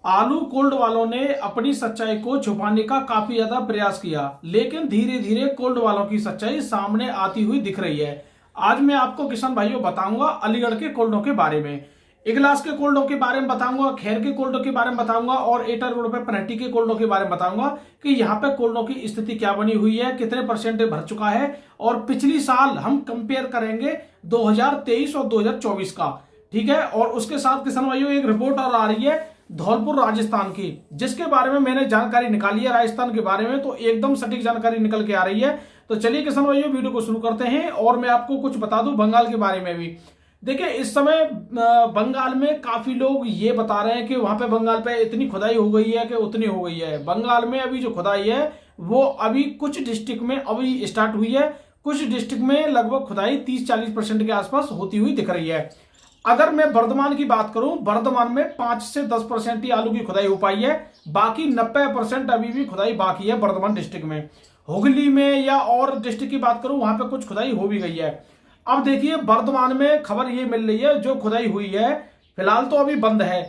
आलू कोल्ड वालों ने अपनी सच्चाई को छुपाने का काफी ज्यादा प्रयास किया, लेकिन धीरे धीरे कोल्ड वालों की सच्चाई सामने आती हुई दिख रही है। आज मैं आपको किसान भाइयों बताऊंगा अलीगढ़ के कोल्डों के बारे में, इगलास के कोल्डों के बारे में बताऊंगा, खैर के कोल्डों के बारे में बताऊंगा और एटा रोड पे पनहट्टी के कोल्डों के बारे में बताऊंगा कि यहाँ पे कोल्डों की स्थिति क्या बनी हुई है, कितने परसेंट भर चुका है। और पिछली साल हम कंपेयर करेंगे 2023 और 2024 का, ठीक है। और उसके साथ किसान भाइयों एक रिपोर्ट और आ रही है धौलपुर राजस्थान की, जिसके बारे में मैंने जानकारी निकाली है राजस्थान के बारे में, तो एकदम सटीक जानकारी निकल के आ रही है। तो चलिए किसान भाइयों वीडियो को शुरू करते हैं और मैं आपको कुछ बता दूं बंगाल के बारे में भी। देखिए इस समय बंगाल में काफी लोग ये बता रहे हैं कि वहां पे बंगाल पे इतनी खुदाई हो गई है कि उतनी हो गई है। बंगाल में अभी जो खुदाई है वो अभी कुछ डिस्ट्रिक्ट में अभी स्टार्ट हुई है, कुछ डिस्ट्रिक्ट में लगभग खुदाई 30-40% के आसपास होती हुई दिख रही है। अगर मैं वर्धमान की बात करूं, वर्धमान में 5 से 10% ही आलू की खुदाई हो पाई है, बाकी 90% अभी भी खुदाई बाकी है वर्धमान डिस्ट्रिक्ट में। हुगली में या और डिस्ट्रिक्ट की बात करूं वहां पे कुछ खुदाई हो भी गई है। अब देखिए वर्धमान में खबर ये मिल रही है जो खुदाई हुई है फिलहाल तो अभी बंद है।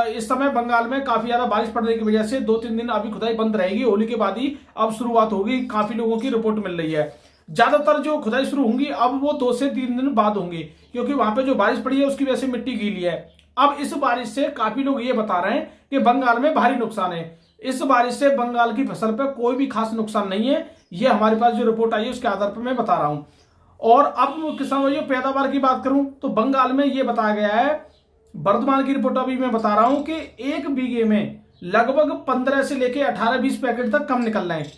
इस समय बंगाल में काफी ज्यादा बारिश पड़ने की वजह से 2-3 दिन अभी खुदाई बंद रहेगी, होली के बाद ही अब शुरुआत होगी। काफी लोगों की रिपोर्ट मिल रही है। ज्यादातर जो खुदाई शुरू होंगी अब वो 2 से 3 दिन बाद होंगी, क्योंकि वहां पे जो बारिश पड़ी है उसकी वजह से मिट्टी गीली है। अब इस बारिश से काफी लोग ये बता रहे हैं कि बंगाल में भारी नुकसान है। इस बारिश से बंगाल की फसल पर कोई भी खास नुकसान नहीं है, ये हमारे पास जो रिपोर्ट आई है उसके आधार पर मैं बता रहा हूं। और अब किसान भाइयों पैदावार की बात करूं तो बंगाल में ये बताया गया है, वर्धमान की रिपोर्ट अभी मैं बता रहा हूं कि 1 बीघे में लगभग 15 से लेके 18-20 पैकेट तक कम निकल रहे हैं।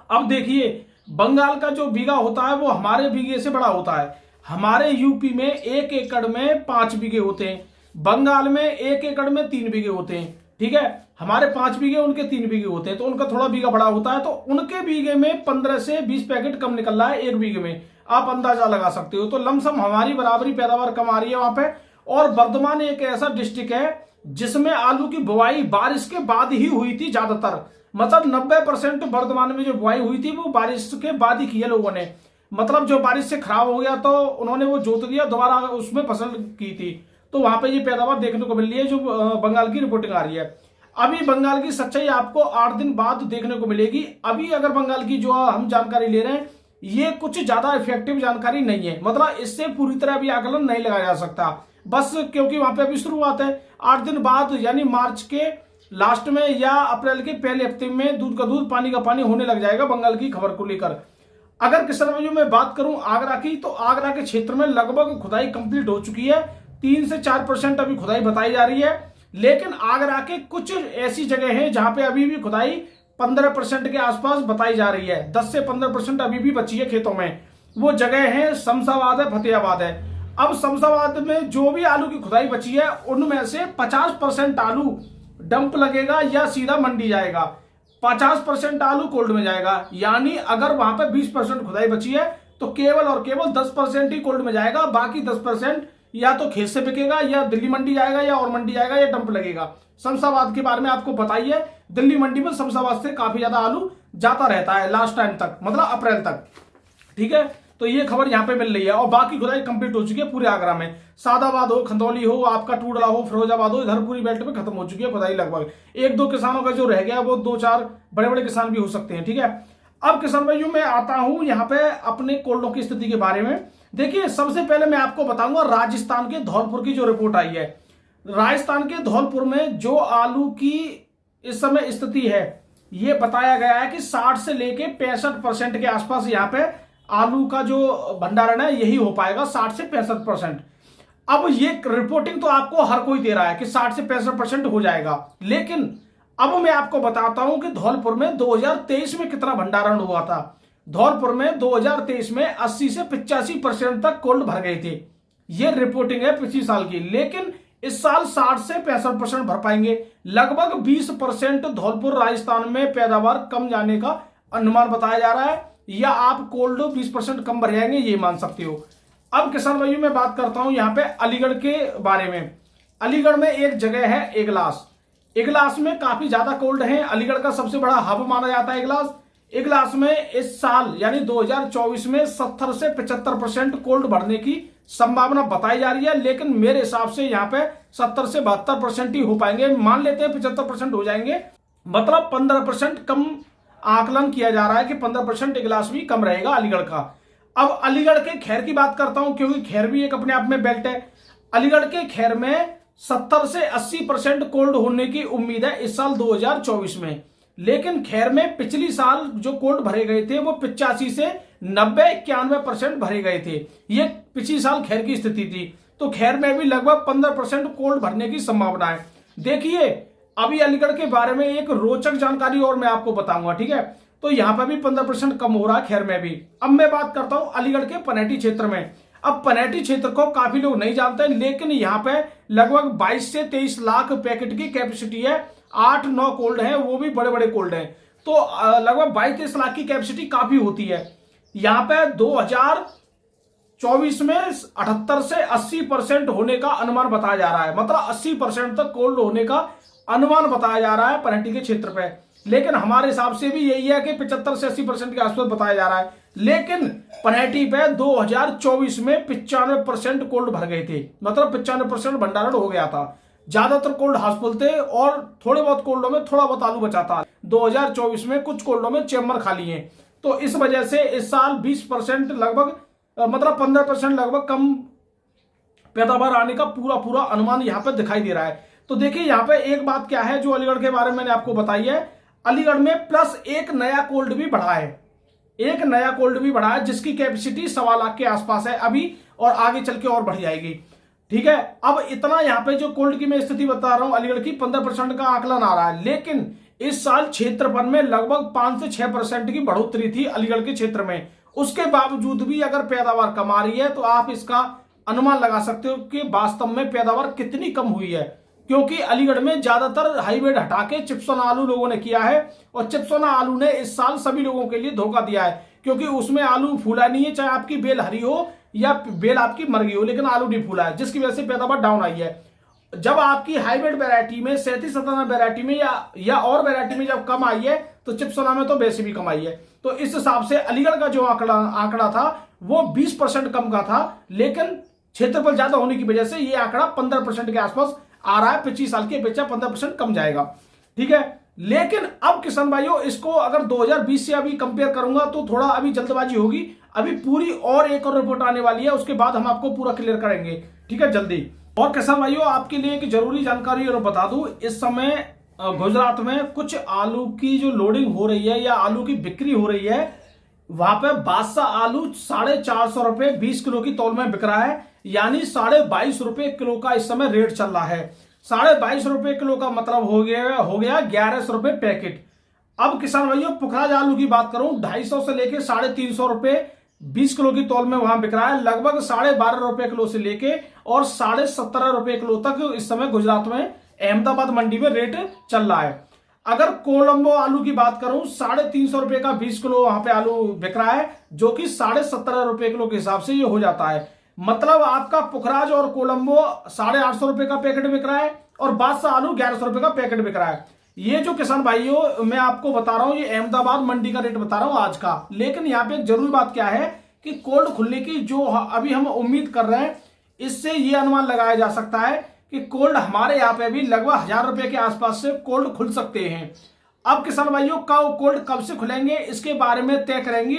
अब देखिए बंगाल का जो बीघा होता है वो हमारे बीघे से बड़ा होता है। हमारे यूपी में 1 एकड़ में 5 बीघे होते हैं, बंगाल में 1 एकड़ में 3 बीघे होते हैं, ठीक है। हमारे 5 बीघे उनके 3 बीघे होते हैं, तो उनका थोड़ा बीघा बड़ा होता है, तो उनके बीघे में 15 से 20 पैकेट कम निकल रहा है 1 बीघे में। आप अंदाजा लगा सकते हो, तो लमसम हमारी बराबरी पैदावार कम आ रही है वहां पे। और वर्धमान एक ऐसा डिस्ट्रिक्ट है जिसमें आलू की बुआई बारिश के बाद ही हुई थी ज्यादातर, मतलब 90% वर्धमान में जो बुआई हुई थी वो बारिश के बाद ही की है लोगों ने। मतलब जो बारिश से खराब हो गया तो उन्होंने वो जोत दिया, दोबारा उसमें फसल की थी, तो वहां पे ये पैदावार देखने को मिल रही है जो बंगाल की रिपोर्टिंग आ रही है। अभी बंगाल की सच्चाई आपको 8 दिन बाद देखने को मिलेगी। अभी अगर बंगाल की जो हम जानकारी ले रहे हैं ये कुछ ज्यादा इफेक्टिव जानकारी नहीं है, मतलब इससे पूरी तरह अभी आकलन नहीं लगाया जा सकता, बस क्योंकि वहां पे अभी शुरुआत है। 8 दिन बाद यानी मार्च के लास्ट में या अप्रैल के पहले हफ्ते में दूध का दूध पानी का पानी होने लग जाएगा बंगाल की खबर को लेकर। अगर किसान भाइयों में बात करूं आगरा की, तो आगरा के क्षेत्र में लगभग खुदाई कंप्लीट हो चुकी है। 3 से 4% अभी खुदाई बताई जा रही है, लेकिन आगरा के कुछ ऐसी जगह है जहां पे अभी भी खुदाई 15% के आसपास बताई जा रही है। 10 से 15% अभी भी बची है खेतों में। वो जगह है शमशाबाद है, फतेहाबाद है। अब शमशाबाद में जो भी आलू की खुदाई बची है उनमें से 50% आलू डंप लगेगा या सीधा मंडी जाएगा, 50% आलू कोल्ड में जाएगा। यानी अगर वहां पे 20% खुदाई बची है तो केवल और केवल 10% ही कोल्ड में जाएगा, बाकी 10% या तो खेत से बिकेगा या दिल्ली मंडी जाएगा या और मंडी जाएगा या डंप लगेगा। शमशाबाद के बारे में आपको बताइए, दिल्ली मंडी में शमशाबाद से काफी ज्यादा आलू जाता रहता है लास्ट टाइम तक, मतलब अप्रैल तक, ठीक है। तो ये खबर यहाँ पे मिल रही है। और बाकी खुदाई कंप्लीट हो चुकी है पूरे आगरा में, सादाबाद हो, खंदौली हो, आपका टूडला हो, फिरोजाबाद हो, इधर पूरी बेल्ट में खत्म हो चुकी है खुदाई लगभग। 1-2 किसानों का जो रह गया वो 2-4 बड़े बड़े किसान भी हो सकते हैं, ठीक है। अब किसान भाइयों मैं आता हूं यहाँ पे अपने कोल्डों की स्थिति के बारे में। देखिए सबसे पहले मैं आपको बताऊंगा राजस्थान के धौलपुर की जो रिपोर्ट आई है। राजस्थान के धौलपुर में जो आलू की इस समय स्थिति है ये बताया गया है कि 60 से लेके 65% के आसपास यहाँ पे आलू का जो भंडारण है यही हो पाएगा, 60 से 65%। अब ये रिपोर्टिंग तो आपको हर कोई दे रहा है कि 60 से 65% हो जाएगा, लेकिन अब मैं आपको बताता हूं कि धौलपुर में 2023 में कितना भंडारण हुआ था। धौलपुर में 2023 में 80 से 85% तक कोल्ड भर गए थे। ये रिपोर्टिंग है पिछली साल की, लेकिन इस साल 60 से 65% भर पाएंगे। लगभग 20% धौलपुर राजस्थान में पैदावार कम जाने का अनुमान बताया जा रहा है, या आप कोल्ड 20% कम भर जाएंगे ये मान सकते हो। अब किसान भाइयों में बात करता हूं यहाँ पे अलीगढ़ के बारे में। अलीगढ़ में एक जगह है इगलास, इगलास में काफी ज्यादा कोल्ड है। अलीगढ़ का सबसे बड़ा हब माना जाता है इगलास। इगलास में इस साल यानी 2024 में 70 से 75% कोल्ड भरने की संभावना बताई जा रही है, लेकिन मेरे हिसाब से यहाँ पे 70 से 72% ही हो पाएंगे। मान लेते हैं 75% हो जाएंगे, मतलब 15% कम आकलन किया जा रहा है कि 15% इजलास भी कम रहेगा अलीगढ़ का। अब अलीगढ़ के खैर की बात करता हूं, क्योंकि खैर भी एक अपने आप में बेल्ट है। अलीगढ़ के खैर में 70 से 80% कोल्ड होने की उम्मीद है इस साल 2024 में। लेकिन खैर में पिछली साल जो कोल्ड भरे गए थे वो 85 से 90-91% भरे गए थे। ये पिछली साल खैर की स्थिति थी। तो खैर में भी लगभग 15% कोल्ड भरने की संभावना है। देखिए अभी अलीगढ़ के बारे में एक रोचक जानकारी और मैं आपको बताऊंगा, ठीक है। तो यहां पर भी 15% कम हो रहा है खैर में भी। अब मैं बात करता हूं अलीगढ़ के पनेटी क्षेत्र में। अब पनेटी क्षेत्र को काफी लोग नहीं जानते, लेकिन यहाँ पे लगभग 22 से 23 लाख पैकेट की कैपेसिटी है। 8-9 कोल्ड है, वो भी बड़े बड़े कोल्ड हैं। तो लगभग 22-23 लाख की कैपेसिटी काफी होती है। यहाँ पे 2024 में 78 से 80% होने का अनुमान बताया जा रहा है, मतलब 80% तक कोल्ड होने का अनुमान बताया जा रहा है पनेटी के क्षेत्र पे। लेकिन हमारे हिसाब से भी यही है कि 75 से 80% के आसपास बताया जा रहा है। लेकिन पनेटी पे 2024 में 95% कोल्ड भर गए थे, मतलब 95% भंडारण हो गया था। ज्यादातर कोल्ड हाउसफुल थे और थोड़े बहुत कोल्डों में थोड़ा बहुत आलू बचा था। 2024 में कुछ कोल्डों में चेम्बर खाली हैं। तो इस वजह से इस साल 20% लगभग, मतलब 15% लगभग कम पैदावार आने का पूरा अनुमान यहाँ पे दिखाई दे रहा है। तो देखिए यहाँ पे एक बात क्या है जो अलीगढ़ के बारे में मैंने आपको बताई है। अलीगढ़ में प्लस एक नया कोल्ड भी बढ़ा है, एक नया कोल्ड भी बढ़ा है जिसकी कैपेसिटी 1.25 लाख के आसपास है अभी, और आगे चल के और बढ़ जाएगी, ठीक है। अब इतना यहाँ पे जो कोल्ड की मैं स्थिति बता रहा हूं अलीगढ़ की, 15% का आकलन आ रहा है। लेकिन इस साल क्षेत्रफल में लगभग 5 से 6% की बढ़ोतरी थी अलीगढ़ के क्षेत्र में। उसके बावजूद भी अगर पैदावार कम आ रही है तो आप इसका अनुमान लगा सकते हो कि वास्तव में पैदावार कितनी कम हुई है। क्योंकि अलीगढ़ में ज्यादातर हाईब्रिड हटा के चिप्सोना आलू लोगों ने किया है, और चिप्सोना आलू ने इस साल सभी लोगों के लिए धोखा दिया है। क्योंकि उसमें आलू फूला नहीं है, चाहे आपकी बेल हरी हो या बेल आपकी मर गई हो, लेकिन आलू नहीं फूला है, जिसकी वजह से पैदावार डाउन आई है। जब आपकी हाइब्रिड वैरायटी में 37-57 वैरायटी में या और वैरायटी में जब कम आई है, तो चिप्सोना में तो वैसे भी कम आई है। तो इस हिसाब से अलीगढ़ का जो आंकड़ा था वो 20% कम का था, लेकिन क्षेत्रफल ज्यादा होने की वजह से ये आंकड़ा 15% के आसपास आ रहा है। 25 साल की अपेक्षा 15% कम जाएगा, ठीक है। लेकिन अब किसान भाइयों, इसको अगर 2020 से अभी कंपेयर करूंगा तो थोड़ा अभी जल्दबाजी होगी। अभी पूरी और एक और रिपोर्ट आने वाली है, उसके बाद हम आपको पूरा क्लियर करेंगे, ठीक है, जल्दी। और किसान भाइयों, आपके लिए एक जरूरी जानकारी और बता दूं, इस समय गुजरात में कुछ आलू की जो लोडिंग हो रही है या आलू की बिक्री हो रही है, वहां पे बादशाह आलू 450 रुपए 20 किलो की तौल में बिक रहा है, यानी 22.5 रुपए किलो का इस समय रेट चल रहा है। 22.5 रुपए किलो का मतलब हो गया 1100 रुपए पैकेट। अब किसान भाइयों, पुखराज आलू की बात करूं, 250 से लेके 350 रुपए 20 किलो की तौल में वहां बिक रहा है। लगभग 12.5 रुपए किलो से लेके और 17.5 रुपए किलो तक इस समय गुजरात में अहमदाबाद मंडी में रेट चल रहा है। अगर कोलंबो आलू की बात करूं, 350 रुपए का 20 किलो वहां पे आलू बिक रहा है, जो कि 17.5 रुपए किलो के हिसाब से ये हो जाता है। मतलब आपका पुखराज और कोलंबो 850 रुपए का पैकेट बिक रहा है और बादशाह आलू 1100 रुपए का पैकेट बिक रहा है। ये जो किसान भाइयों मैं आपको बता रहा हूं, ये अहमदाबाद मंडी का रेट बता रहा हूं आज का। लेकिन यहाँ पे एक जरूरी बात क्या है कि कोल्ड खुलने की जो अभी हम उम्मीद कर रहे हैं, इससे ये अनुमान लगाया जा सकता है कि कोल्ड हमारे यहाँ पे भी लगभग 1000 रुपए के आसपास से कोल्ड खुल सकते हैं। अब किसान भाइयों, कोल्ड कब से खुलेंगे इसके बारे में तय करेंगी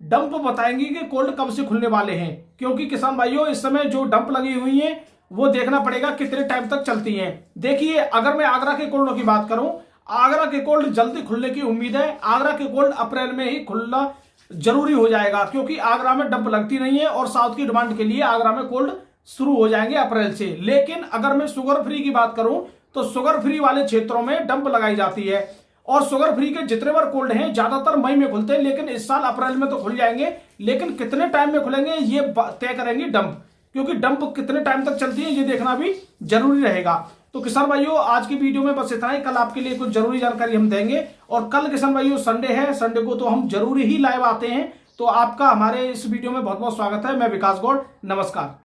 डंप बताएंगी कि कोल्ड कब से खुलने वाले हैं। क्योंकि किसान भाइयों, इस समय जो डंप लगी हुई हैं वो देखना पड़ेगा कितने टाइम तक चलती हैं। देखिए, अगर मैं आगरा के कोल्डों की बात करूं, आगरा के कोल्ड जल्दी खुलने की उम्मीद है। आगरा के कोल्ड अप्रैल में ही खुलना जरूरी हो जाएगा, क्योंकि आगरा में डंप लगती नहीं है और साउथ की डिमांड के लिए आगरा में कोल्ड शुरू हो जाएंगे अप्रैल से। लेकिन अगर मैं शुगर फ्री की बात करूं तो शुगर फ्री वाले क्षेत्रों में डंप लगाई जाती है, और शुगर फ्री के जितने बार कोल्ड हैं ज्यादातर मई में खुलते हैं, लेकिन इस साल अप्रैल में तो खुल जाएंगे। लेकिन कितने टाइम में खुलेंगे ये तय करेंगे डंप, क्योंकि डंप कितने टाइम तक चलती है ये देखना भी जरूरी रहेगा। तो किसान भाइयों, आज की वीडियो में बस इतना ही। कल आपके लिए कुछ जरूरी जानकारी हम देंगे, और कल किसान भाइयों संडे है, संडे को तो हम जरूरी ही लाइव आते हैं। तो आपका हमारे इस वीडियो में बहुत बहुत स्वागत है। मैं विकास गौड़, नमस्कार।